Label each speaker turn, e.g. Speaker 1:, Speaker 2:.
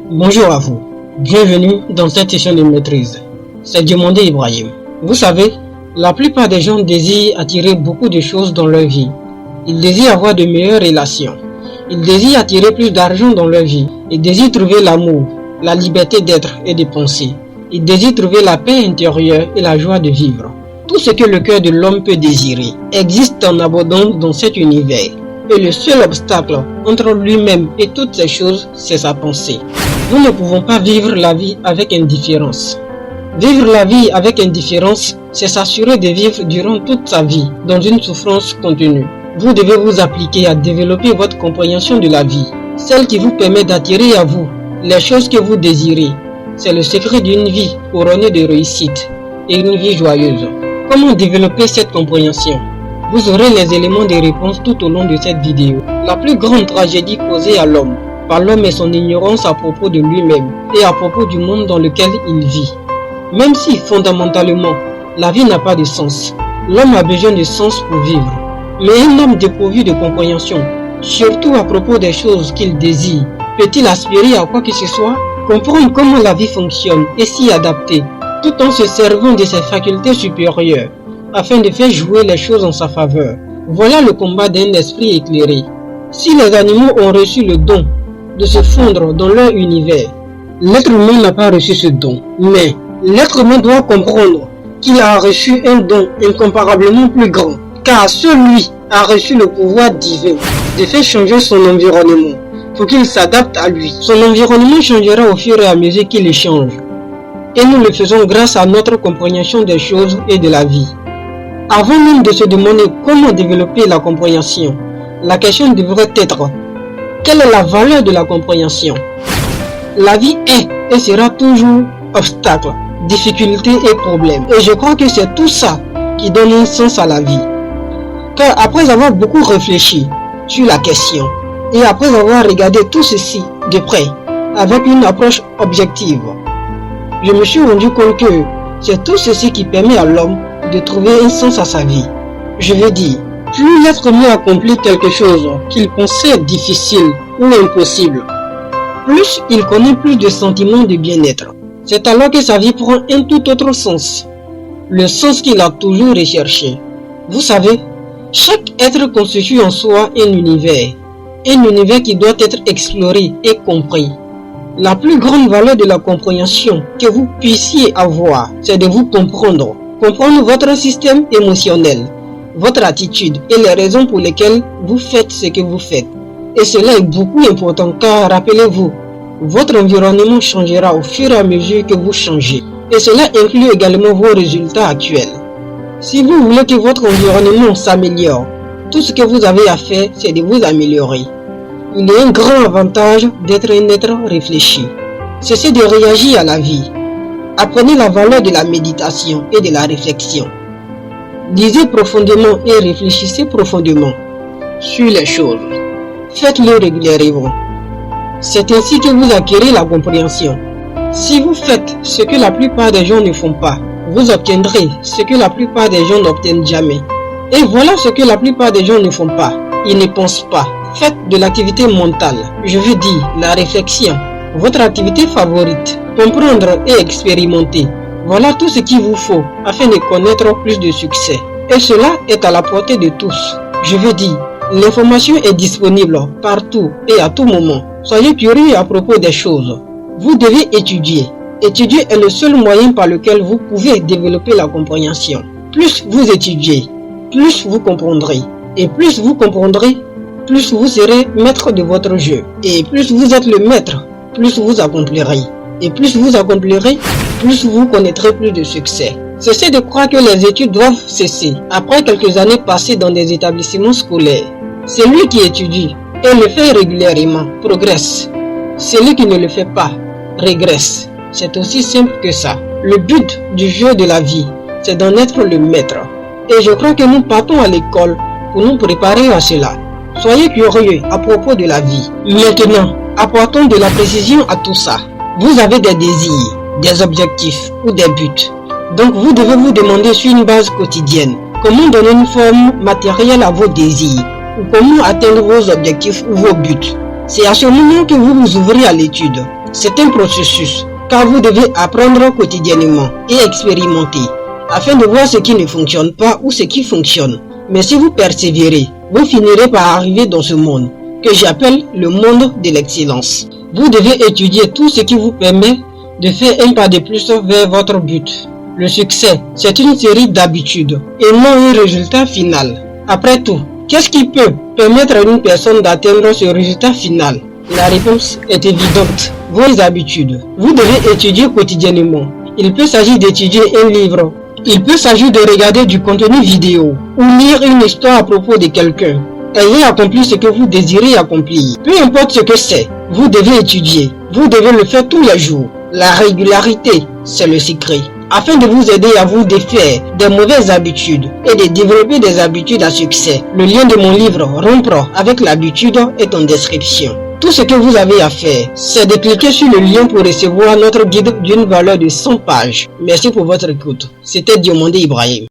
Speaker 1: Bonjour à vous, bienvenue dans cette session de maîtrise. C'est Diomandé Ibrahim. Vous savez, la plupart des gens désirent attirer beaucoup de choses dans leur vie. Ils désirent avoir de meilleures relations. Ils désirent attirer plus d'argent dans leur vie. Ils désirent trouver l'amour, la liberté d'être et de penser. Ils désirent trouver la paix intérieure et la joie de vivre. Tout ce que le cœur de l'homme peut désirer existe en abondance dans cet univers. Et le seul obstacle entre lui-même et toutes ces choses, c'est sa pensée. Nous ne pouvons pas vivre la vie avec indifférence. Vivre la vie avec indifférence, c'est s'assurer de vivre durant toute sa vie dans une souffrance contenue. Vous devez vous appliquer à développer votre compréhension de la vie, celle qui vous permet d'attirer à vous les choses que vous désirez. C'est le secret d'une vie couronnée de réussite et une vie joyeuse. Comment développer cette compréhension? Vous aurez les éléments de réponse tout au long de cette vidéo. La plus grande tragédie causée à l'homme par l'homme est son ignorance à propos de lui-même et à propos du monde dans lequel il vit. Même si, fondamentalement, la vie n'a pas de sens, l'homme a besoin de sens pour vivre. Mais un homme dépourvu de compréhension, surtout à propos des choses qu'il désire, peut-il aspirer à quoi que ce soit? Comprendre comment la vie fonctionne et s'y adapter, tout en se servant de ses facultés supérieures, afin de faire jouer les choses en sa faveur. Voilà le combat d'un esprit éclairé. Si les animaux ont reçu le don de se fondre dans leur univers, l'être humain n'a pas reçu ce don. Mais l'être humain doit comprendre qu'il a reçu un don incomparablement plus grand, car celui a reçu le pouvoir divin de faire changer son environnement pour qu'il s'adapte à lui. Son environnement changera au fur et à mesure qu'il change. Et nous le faisons grâce à notre compréhension des choses et de la vie. Avant même de se demander comment développer la compréhension, la question devrait être: quelle est la valeur de la compréhension? La vie est et sera toujours obstacle, difficulté et problème. Et je crois que c'est tout ça qui donne un sens à la vie. Car après avoir beaucoup réfléchi sur la question et après avoir regardé tout ceci de près avec une approche objective, je me suis rendu compte que c'est tout ceci qui permet à l'homme de trouver un sens à sa vie. Je veux dire, plus l'être humain accomplit quelque chose qu'il pensait difficile ou impossible, plus il connaît plus de sentiments de bien-être. C'est alors que sa vie prend un tout autre sens, le sens qu'il a toujours recherché. Vous savez, chaque être constitue en soi un univers qui doit être exploré et compris. La plus grande valeur de la compréhension que vous puissiez avoir, c'est de vous comprendre votre système émotionnel, votre attitude et les raisons pour lesquelles vous faites ce que vous faites. Et cela est beaucoup important car, rappelez-vous, votre environnement changera au fur et à mesure que vous changez. Et cela inclut également vos résultats actuels. Si vous voulez que votre environnement s'améliore, tout ce que vous avez à faire, c'est de vous améliorer. Il est un grand avantage d'être un être réfléchi. Cessez de réagir à la vie. Apprenez la valeur de la méditation et de la réflexion. Lisez profondément et réfléchissez profondément sur les choses. Faites-le régulièrement. C'est ainsi que vous acquérez la compréhension. Si vous faites ce que la plupart des gens ne font pas, vous obtiendrez ce que la plupart des gens n'obtiennent jamais. Et voilà ce que la plupart des gens ne font pas. Ils ne pensent pas. Faites de l'activité mentale, je veux dire la réflexion, votre activité favorite. Comprendre et expérimenter. Voilà tout ce qu'il vous faut afin de connaître plus de succès. Et cela est à la portée de tous. Je veux dire, l'information est disponible partout et à tout moment. Soyez curieux à propos des choses. Vous devez étudier. Étudier est le seul moyen par lequel vous pouvez développer la compréhension. Plus vous étudiez, plus vous comprendrez. Et plus vous comprendrez, plus vous serez maître de votre jeu. Et plus vous êtes le maître, plus vous accomplirez. Et plus vous accomplirez, plus vous connaîtrez plus de succès. Cessez de croire que les études doivent cesser après quelques années passées dans des établissements scolaires. Celui qui étudie et le fait régulièrement progresse. Celui qui ne le fait pas régresse. C'est aussi simple que ça. Le but du jeu de la vie, c'est d'en être le maître. Et je crois que nous partons à l'école pour nous préparer à cela. Soyez curieux à propos de la vie. Maintenant, apportons de la précision à tout ça. Vous avez des désirs, des objectifs ou des buts. Donc vous devez vous demander sur une base quotidienne comment donner une forme matérielle à vos désirs ou comment atteindre vos objectifs ou vos buts. C'est à ce moment que vous vous ouvrez à l'étude C'est un processus, car vous devez apprendre quotidiennement et expérimenter, afin de voir ce qui ne fonctionne pas ou ce qui fonctionne. Mais si vous persévérez, vous finirez par arriver dans ce monde, que j'appelle le monde de l'excellence. Vous devez étudier tout ce qui vous permet de faire un pas de plus vers votre but. Le succès, c'est une série d'habitudes et non un résultat final. Après tout, qu'est-ce qui peut permettre à une personne d'atteindre ce résultat final? La réponse est évidente, vos habitudes. Vous devez étudier quotidiennement. Il peut s'agir d'étudier un livre. Il peut s'agir de regarder du contenu vidéo ou lire une histoire à propos de quelqu'un. Ayez accompli ce que vous désirez accomplir. Peu importe ce que c'est, vous devez étudier. Vous devez le faire tous les jours. La régularité, c'est le secret. Afin de vous aider à vous défaire des mauvaises habitudes et de développer des habitudes à succès. Le lien de mon livre Rompre avec l'habitude est en description. Tout ce que vous avez à faire, c'est de cliquer sur le lien pour recevoir notre guide d'une valeur de 100 pages. Merci pour votre écoute. C'était Diomandé Ibrahim.